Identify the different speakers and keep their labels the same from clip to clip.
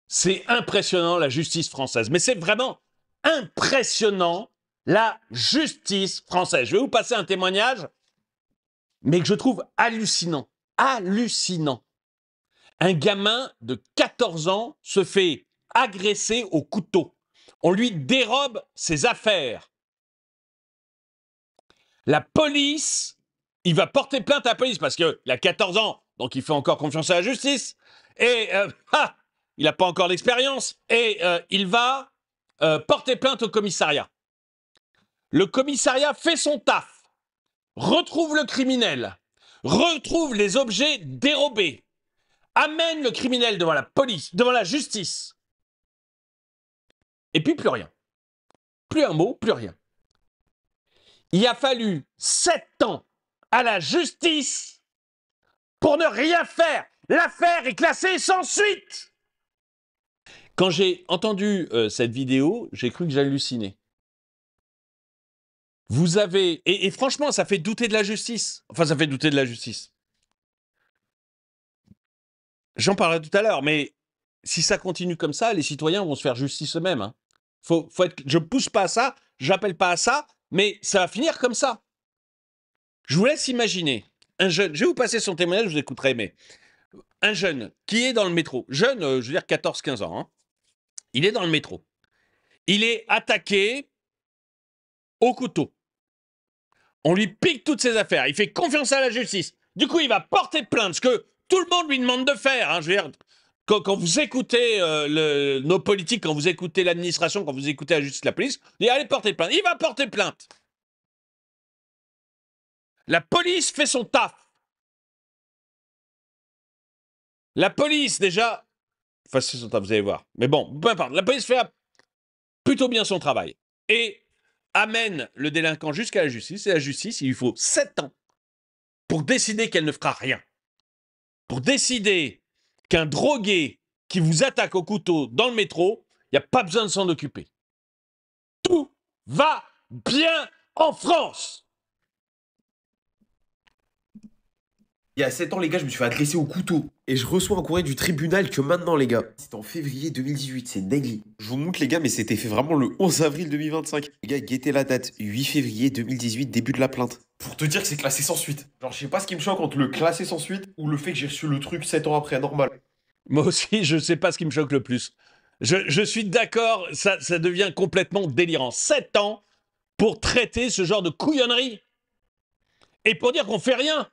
Speaker 1: C'est impressionnant la justice française. Mais c'est vraiment impressionnant la justice française. Je vais vous passer un témoignage, mais que je trouve hallucinant. Hallucinant. Un gamin de 14 ans se fait agresser au couteau. On lui dérobe ses affaires. La police, il va porter plainte à la police parce qu'il a 14 ans, donc il fait encore confiance à la justice. Et il n'a pas encore d'expérience. Et il va porter plainte au commissariat. Le commissariat fait son taf, retrouve le criminel, retrouve les objets dérobés, amène le criminel devant la police, devant la justice. Et puis plus rien. Plus un mot, plus rien. Il a fallu 7 ans à la justice pour ne rien faire. L'affaire est classée sans suite. Quand j'ai entendu cette vidéo, j'ai cru que j'hallucinais. Vous avez... Et franchement, ça fait douter de la justice. Enfin, ça fait douter de la justice. J'en parlerai tout à l'heure, mais si ça continue comme ça, les citoyens vont se faire justice eux-mêmes. Hein. Je ne pousse pas à ça, j'appelle pas à ça, mais ça va finir comme ça. Je vous laisse imaginer un jeune, je vais vous passer son témoignage, je vous écouterai, mais un jeune qui est dans le métro, jeune, je veux dire 14-15 ans, hein, il est dans le métro. Il est attaqué au couteau. On lui pique toutes ses affaires, il fait confiance à la justice. Du coup, il va porter plainte, ce que tout le monde lui demande de faire. Hein, je veux dire, quand vous écoutez nos politiques, quand vous écoutez l'administration, quand vous écoutez la justice, la police, vous dites allez porter plainte. Il va porter plainte. La police fait son taf. La police, déjà, enfin, c'est son taf, vous allez voir. Mais bon, peu importe. La police fait plutôt bien son travail. Et amène le délinquant jusqu'à la justice. Et la justice, il lui faut 7 ans pour décider qu'elle ne fera rien. Pour décider qu'un drogué qui vous attaque au couteau dans le métro, il n'y a pas besoin de s'en occuper. Tout va bien en France.
Speaker 2: Il y a 7 ans, les gars, je me suis fait agresser au couteau. Et je reçois un courrier du tribunal que maintenant, les gars. C'était en février 2018, c'est dingue. Je vous montre, les gars, mais c'était fait vraiment le 11 avril 2025. Les gars, guettez la date. 8 février 2018, début de la plainte. Pour te dire que c'est classé sans suite. Genre, je sais pas ce qui me choque entre le classé sans suite ou le fait que j'ai reçu le truc 7 ans après, normal.
Speaker 1: Moi aussi, je sais pas ce qui me choque le plus. Je suis d'accord, ça devient complètement délirant. 7 ans pour traiter ce genre de couillonnerie. Et pour dire qu'on fait rien.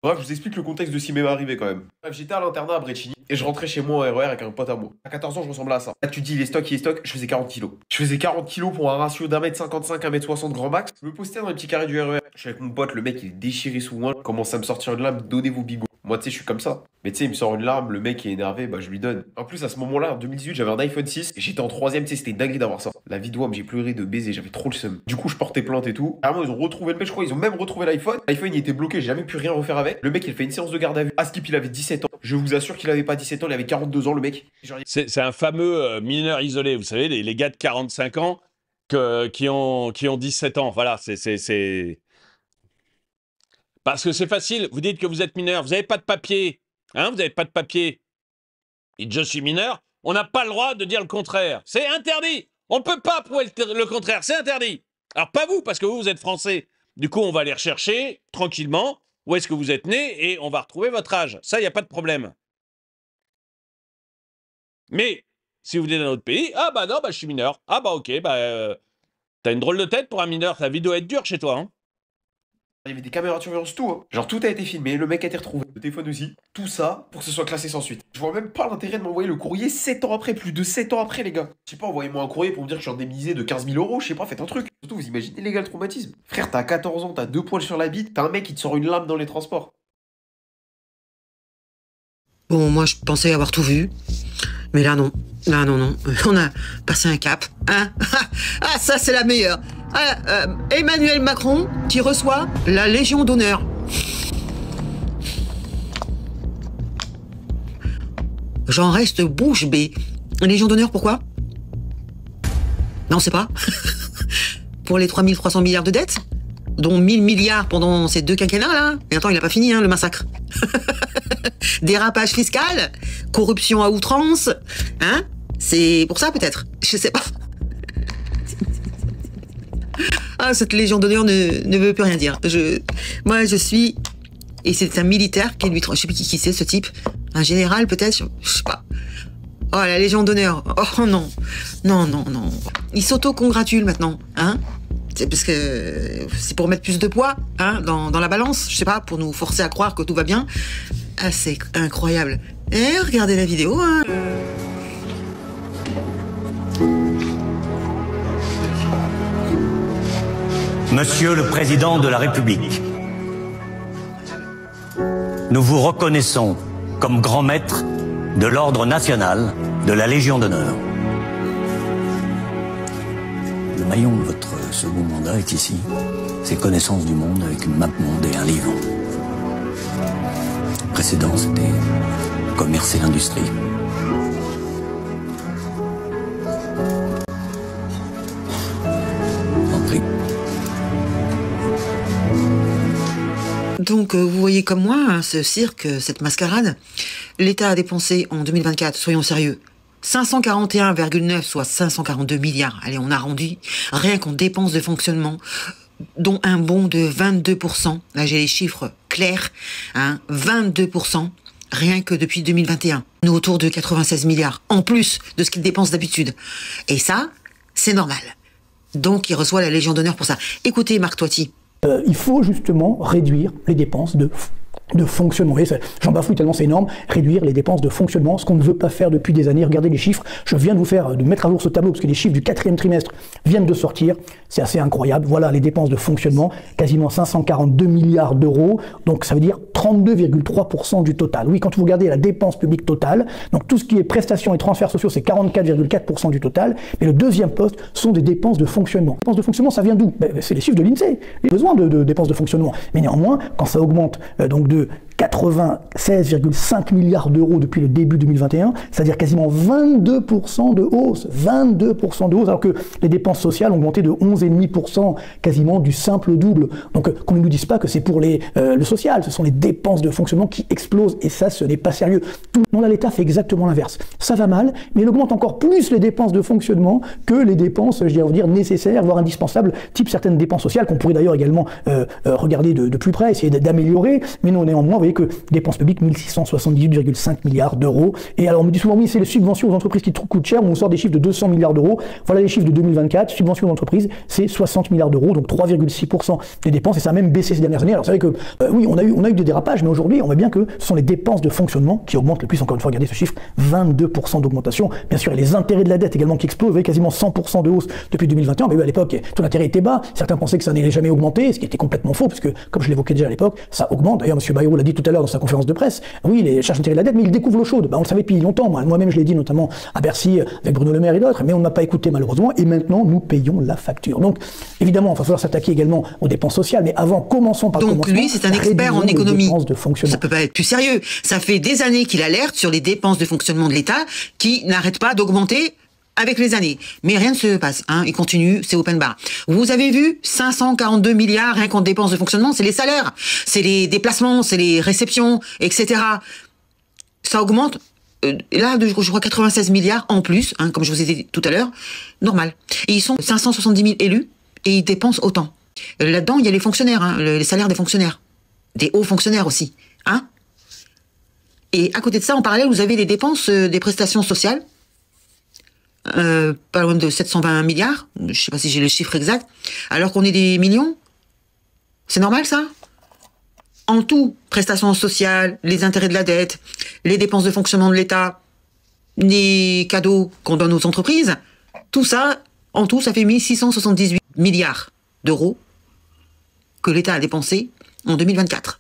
Speaker 2: Bref, je vous explique le contexte de ce qui m'est arrivé quand même. Bref, j'étais à l'internat à Brecini et je rentrais chez moi en RER avec un pote à moi. À 14 ans, je ressemblais à ça. Là, tu te dis, il est stock, je faisais 40 kilos. Je faisais 40 kilos pour un ratio d'1m55, 1m60 grand max. Je me postais dans les petits carrés du RER. Je suis avec mon pote, le mec il est déchiré sous moi, commence à me sortir une lame, donnez vos bigots. Moi, tu sais, je suis comme ça. Mais tu sais, il me sort une larme, le mec est énervé, bah je lui donne. En plus, à ce moment-là, en 2018, j'avais un iPhone 6 et j'étais en 3ème, tu sais, c'était dingue d'avoir ça. La vie de WAM, j'ai pleuré de baiser, j'avais trop le seum. Du coup, je portais plainte et tout. Carrément, ils ont retrouvé le mec, je crois, ils ont même retrouvé l'iPhone. L'iPhone, il était bloqué, j'ai jamais pu rien refaire avec. Le mec, il fait une séance de garde à vue. Askip, il avait 17 ans. Je vous assure qu'il avait pas 17 ans, il avait 42 ans, le mec.
Speaker 1: C'est un fameux mineur isolé, vous savez, les gars de 45 ans qui ont 17 ans. Voilà, c'est... Parce que c'est facile, vous dites que vous êtes mineur, vous n'avez pas de papier, hein, vous n'avez pas de papier. Et je suis mineur, on n'a pas le droit de dire le contraire. C'est interdit. On ne peut pas prouver le contraire, c'est interdit. Alors pas vous, parce que vous êtes français. Du coup, on va aller rechercher tranquillement où est-ce que vous êtes né et on va retrouver votre âge. Ça, il n'y a pas de problème. Mais si vous venez d'un autre pays, ah bah non, bah je suis mineur. Ah bah ok, bah t'as une drôle de tête pour un mineur, ta vie doit être dure chez toi, hein.
Speaker 2: Il y avait des caméras de surveillance, tout. Hein. Genre, tout a été filmé, le mec a été retrouvé. Le téléphone aussi. Tout ça pour que ce soit classé sans suite. Je vois même pas l'intérêt de m'envoyer le courrier 7 ans après, plus de 7 ans après, les gars. Je sais pas, envoyez-moi un courrier pour me dire que je suis indemnisé de 15 000 euros, je sais pas, faites un truc. Surtout, vous imaginez, les gars, le traumatisme. Frère, t'as 14 ans, t'as 2 poils sur la bite, t'as un mec qui te sort une lame dans les transports.
Speaker 3: Bon, moi, je pensais avoir tout vu. Mais là, non. Là, non. On a passé un cap. Hein? Ah, ça, c'est la meilleure. Ah, Emmanuel Macron qui reçoit la Légion d'honneur. J'en reste bouche bée. Légion d'honneur, pourquoi? Non, c'est pas. Pour les 3300 milliards de dettes? dont 1000 milliards pendant ces 2 quinquennats là. Et attends, il n'a pas fini, hein, le massacre. Dérapage fiscal, corruption à outrance, hein. C'est pour ça peut-être, je sais pas. Ah, cette Légion d'honneur ne veut plus rien dire. Moi, je suis... Et c'est un militaire qui lui... Je sais plus qui c'est, ce type. Un général, peut-être, je sais pas. Oh, la Légion d'honneur. Oh, non. Non, non, non. Il s'auto-congratule maintenant, hein. C'est parce que... C'est pour mettre plus de poids, hein, dans la balance. Je sais pas, pour nous forcer à croire que tout va bien. Ah, c'est incroyable. Eh, regardez la vidéo, hein.
Speaker 4: Monsieur le Président de la République, nous vous reconnaissons comme grand maître de l'Ordre national de la Légion d'honneur. Le maillon de votre second mandat est ici. C'est connaissance du monde avec une map monde et un livre. Le précédent, c'était commerce et industrie.
Speaker 3: Donc, vous voyez comme moi, hein, ce cirque, cette mascarade. L'État a dépensé en 2024, soyons sérieux, 541,9, soit 542 milliards. Allez, on a rendu, rien qu'en dépenses de fonctionnement, dont un bond de 22%. Là, j'ai les chiffres clairs, hein, 22%, rien que depuis 2021. Nous, autour de 96 milliards, en plus de ce qu'il dépense d'habitude. Et ça, c'est normal. Donc, il reçoit la Légion d'honneur pour ça. Écoutez, Marc Toiti.
Speaker 5: Il faut justement réduire les dépenses de fonctionnement. J'en bafouille tellement c'est énorme. Réduire les dépenses de fonctionnement, ce qu'on ne veut pas faire depuis des années. Regardez les chiffres. Je viens de mettre à jour ce tableau parce que les chiffres du 4e trimestre viennent de sortir. C'est assez incroyable. Voilà les dépenses de fonctionnement. Quasiment 542 milliards d'euros. Donc ça veut dire 32,3% du total. Oui, quand vous regardez la dépense publique totale, donc tout ce qui est prestations et transferts sociaux, c'est 44,4% du total. Mais le deuxième poste sont des dépenses de fonctionnement. Les dépenses de fonctionnement, ça vient d'où? C'est les chiffres de l'INSEE. Les besoins de dépenses de fonctionnement. Mais néanmoins, quand ça augmente donc de 96,5 milliards d'euros depuis le début 2021, c'est-à-dire quasiment 22% de hausse, 22% de hausse, alors que les dépenses sociales ont augmenté de 11,5%, quasiment du simple double. Donc qu'on ne nous dise pas que c'est pour le social, ce sont les dépenses de fonctionnement qui explosent, et ça, ce n'est pas sérieux. Non, là, l'État fait exactement l'inverse. Ça va mal, mais il augmente encore plus les dépenses de fonctionnement que les dépenses, je dirais dire, nécessaires, voire indispensables, type certaines dépenses sociales, qu'on pourrait d'ailleurs également regarder de plus près, essayer d'améliorer, mais non, néanmoins, vous voyez que dépenses publiques, 1678,5 milliards d'euros. Et alors, on me dit souvent, oui, c'est les subventions aux entreprises qui coûtent cher, on sort des chiffres de 200 milliards d'euros. Voilà les chiffres de 2024, subventions aux entreprises, c'est 60 milliards d'euros, donc 3,6% des dépenses, et ça a même baissé ces dernières années. Alors, c'est vrai que, oui, on a eu des dérapages, mais aujourd'hui, on voit bien que ce sont les dépenses de fonctionnement qui augmentent le plus. Encore une fois, regardez ce chiffre, 22% d'augmentation. Bien sûr, il y a les intérêts de la dette également qui explosent, vous voyez, quasiment 100% de hausse depuis 2021. Mais oui, à l'époque, tout l'intérêt était bas. Certains pensaient que ça n'allait jamais augmenter, ce qui était complètement faux, puisque, comme je l'évoquais déjà à l'époque, ça augmente. D'ailleurs, M. Bayrou l'a dit tout à l'heure dans sa conférence de presse. Oui, les charges d'intérêt de la dette, mais il découvre l'eau chaude. On le savait depuis longtemps. Moi-même, je l'ai dit notamment à Bercy, avec Bruno Le Maire et d'autres, mais on ne m'a pas écouté malheureusement. Et maintenant, nous payons la facture. Donc, évidemment, il va falloir s'attaquer également aux dépenses sociales. Mais avant, commençons par
Speaker 3: Donc, lui, c'est un expert en économie.
Speaker 5: Ça
Speaker 3: ne peut pas être plus sérieux. Ça fait des années qu'il alerte sur les dépenses de fonctionnement de l'État qui n'arrêtent pas d'augmenter avec les années. Mais rien ne se passe, hein. Il continue, c'est open bar. Vous avez vu, 542 milliards, rien qu'en dépenses de fonctionnement, c'est les salaires, c'est les déplacements, c'est les réceptions, etc. Ça augmente, là, je crois 96 milliards en plus, hein, comme je vous ai dit tout à l'heure, normal. Et ils sont 570 000 élus, et ils dépensent autant. Là-dedans, il y a les fonctionnaires, hein, les salaires des fonctionnaires. Des hauts fonctionnaires aussi, hein. Et à côté de ça, en parallèle, vous avez les dépenses des prestations sociales, pas loin de 720 milliards, je ne sais pas si j'ai le chiffre exact, alors qu'on est des millions. C'est normal, ça? En tout, prestations sociales, les intérêts de la dette, les dépenses de fonctionnement de l'État, les cadeaux qu'on donne aux entreprises, tout ça, en tout, ça fait 1678 milliards d'euros que l'État a dépensé en 2024.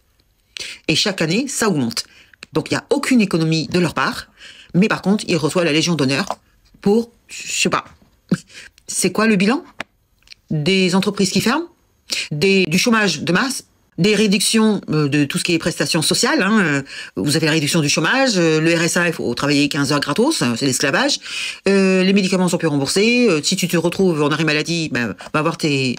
Speaker 3: Et chaque année, ça augmente. Donc, il n'y a aucune économie de leur part, mais par contre, ils reçoivent la Légion d'honneur pour, je sais pas, c'est quoi le bilan des entreprises qui ferment, du chômage de masse, Des réductions de tout ce qui est prestations sociales. Hein. Vous avez la réduction du chômage, le RSA, il faut travailler 15 heures gratos, c'est l'esclavage. Les médicaments sont plus remboursés. Si tu te retrouves en arrêt maladie, ben, va avoir tes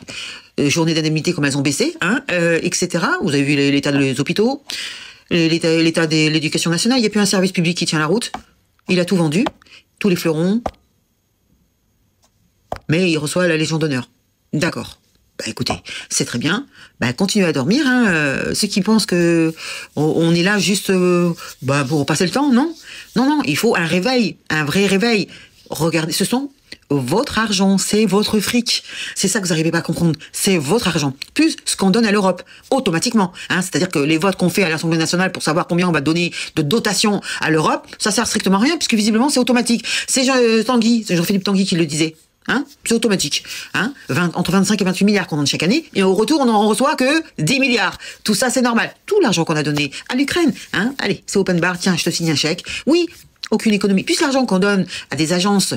Speaker 3: journées d'indemnité comme elles ont baissé, hein, etc. Vous avez vu l'état des hôpitaux, l'état de l'éducation nationale. Il n'y a plus un service public qui tient la route. Il a tout vendu, tous les fleurons. Mais il reçoit la Légion d'honneur. D'accord. Bah écoutez, c'est très bien. Bah continuez à dormir. Hein. Ceux qui pensent que on est là juste pour passer le temps, non. Non, il faut un réveil, un vrai réveil. Regardez, ce sont votre argent, c'est votre fric. C'est ça que vous n'arrivez pas à comprendre. C'est votre argent. Plus ce qu'on donne à l'Europe, automatiquement. Hein. C'est-à-dire que les votes qu'on fait à l'Assemblée nationale pour savoir combien on va donner de dotation à l'Europe, ça sert strictement à rien, puisque visiblement c'est automatique. C'est Jean-Philippe Tanguy qui le disait. Hein, c'est automatique. Hein, entre 25 et 28 milliards qu'on donne chaque année, et au retour, on n'en reçoit que 10 milliards. Tout ça, c'est normal. Tout l'argent qu'on a donné à l'Ukraine, hein, allez, c'est open bar, tiens, je te signe un chèque. Oui, aucune économie. Puis l'argent qu'on donne à des agences,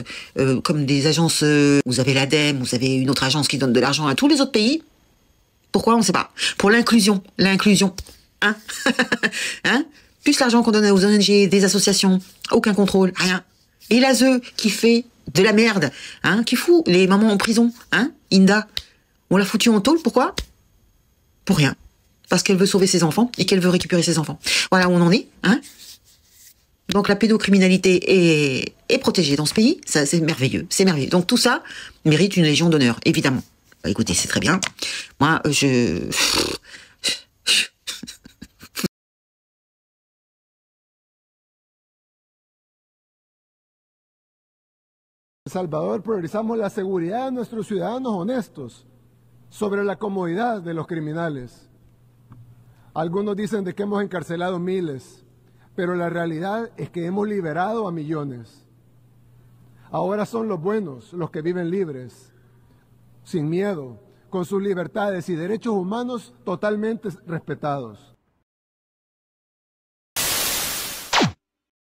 Speaker 3: comme des agences, vous avez l'ADEME, vous avez une autre agence qui donne de l'argent à tous les autres pays. Pourquoi, on ne sait pas. Pour l'inclusion. Hein, hein. Plus l'argent qu'on donne aux ONG, des associations, aucun contrôle, rien. Et l'ASE qui fait de la merde, hein, qui fout les mamans en prison, hein, Inda. On l'a foutue en tôle, pourquoi? Pour rien. Parce qu'elle veut sauver ses enfants et qu'elle veut récupérer ses enfants. Voilà où on en est, hein. Donc la pédocriminalité est protégée dans ce pays, ça c'est merveilleux, c'est merveilleux. Donc tout ça mérite une Légion d'honneur, évidemment. Bah, écoutez, c'est très bien. Moi,
Speaker 6: En El Salvador priorizamos la seguridad de nuestros ciudadanos honestos sobre la comodidad de los criminales. Algunos dicen de que hemos encarcelado miles, pero la realidad es que hemos liberado a millones. Ahora son los buenos los que viven libres, sin miedo, con sus libertades y derechos humanos totalmente respetados.